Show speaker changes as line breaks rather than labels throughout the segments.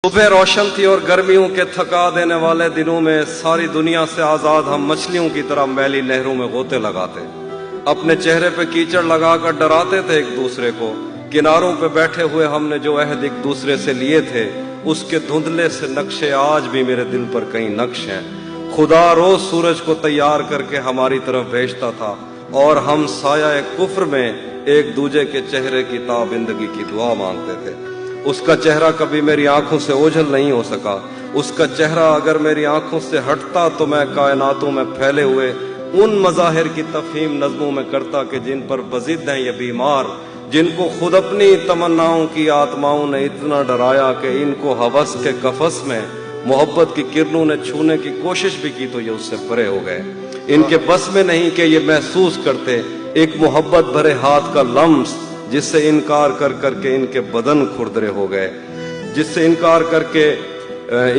सुबह रोशन थी और गर्मियों के थका देने वाले दिनों में सारी दुनिया से आजाद हम मछलियों की तरह मैली नहरों में गोते लगाते, अपने चेहरे पे कीचड़ लगाकर डराते थे एक दूसरे को। किनारों पे बैठे हुए हमने जो अहद एक दूसरे से लिए थे, उसके धुंधले से नक्शे आज भी मेरे दिल पर कई नक्श हैं। खुदा रोज सूरज को तैयार करके हमारी तरफ भेजता था और हम साया कुफ्र में एक दूजे के चेहरे की ताबिंदगी की दुआ मांगते थे। उसका चेहरा कभी मेरी आंखों से ओझल नहीं हो सका। उसका चेहरा अगर मेरी आंखों से हटता तो मैं कायनातों में फैले हुए उन मज़ाहिर की तफहीम नज़मों में करता कि जिन पर बज़िद हैं ये बीमार, जिनको खुद अपनी तमन्नाओं की आत्माओं ने इतना डराया कि इनको हवस के कफस में मोहब्बत की किरणों ने छूने की कोशिश भी की तो ये उससे परे हो गए। इनके बस में नहीं कि ये महसूस करते एक मोहब्बत भरे हाथ का लम्स, जिससे इनकार कर करके इनके बदन खुरदरे हो गए, जिससे इनकार करके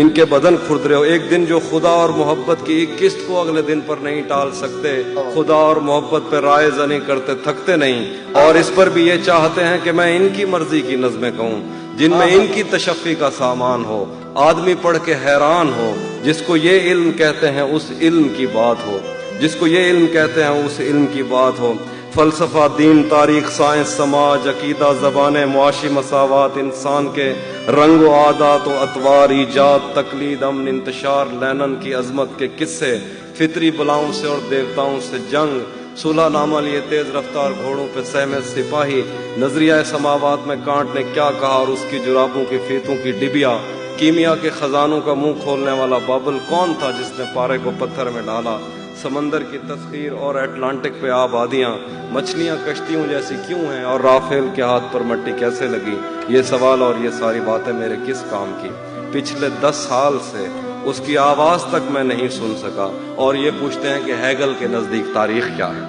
इनके बदन खुरदरे हो। एक दिन जो खुदा और मोहब्बत की एक किस्त को अगले दिन पर नहीं टाल सकते, खुदा और मोहब्बत पे राय ज़नी करते थकते नहीं, और इस पर भी ये चाहते हैं कि मैं इनकी मर्जी की नज़में कहूँ जिनमें इनकी तशफ़ी का सामान हो, आदमी पढ़ के हैरान हो, जिसको ये इल्म कहते हैं उस इल्म की बात हो, जिसको ये इल्म कहते हैं उस इल्म की बात हो। फ़लसफ़ा, दीन, तारीख़, साइंस, समाज, अकीदा, ज़बानें, मुआशी मसावात, इंसान के रंग व आदात व अतवार, ईजाद, तकलीद, अमन, इंतशार, लैनन की अज़मत के किस्से, फितरी बलाओं से और देवताओं से जंग, सुलह नामा लिए तेज़ रफ्तार घोड़ों पे सहमे सिपाही, नज़रिया समावात में कांट ने क्या कहा और उसकी जुराबों की फीतों की डिबिया, कीमिया के ख़जानों का मुंह खोलने वाला बाबल कौन था जिसने पारे को पत्थर में डाला, समंदर की तस्खीर और अटलांटिक पे आबादियाँ, मछलियाँ कश्तियों जैसी क्यों हैं और राफेल के हाथ पर मट्टी कैसे लगी। ये सवाल और ये सारी बातें मेरे किस काम की। पिछले 10 साल से उसकी आवाज़ तक मैं नहीं सुन सका, और ये पूछते हैं कि हैगल के नज़दीक तारीख क्या है।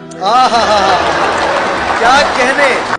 क्या कहने।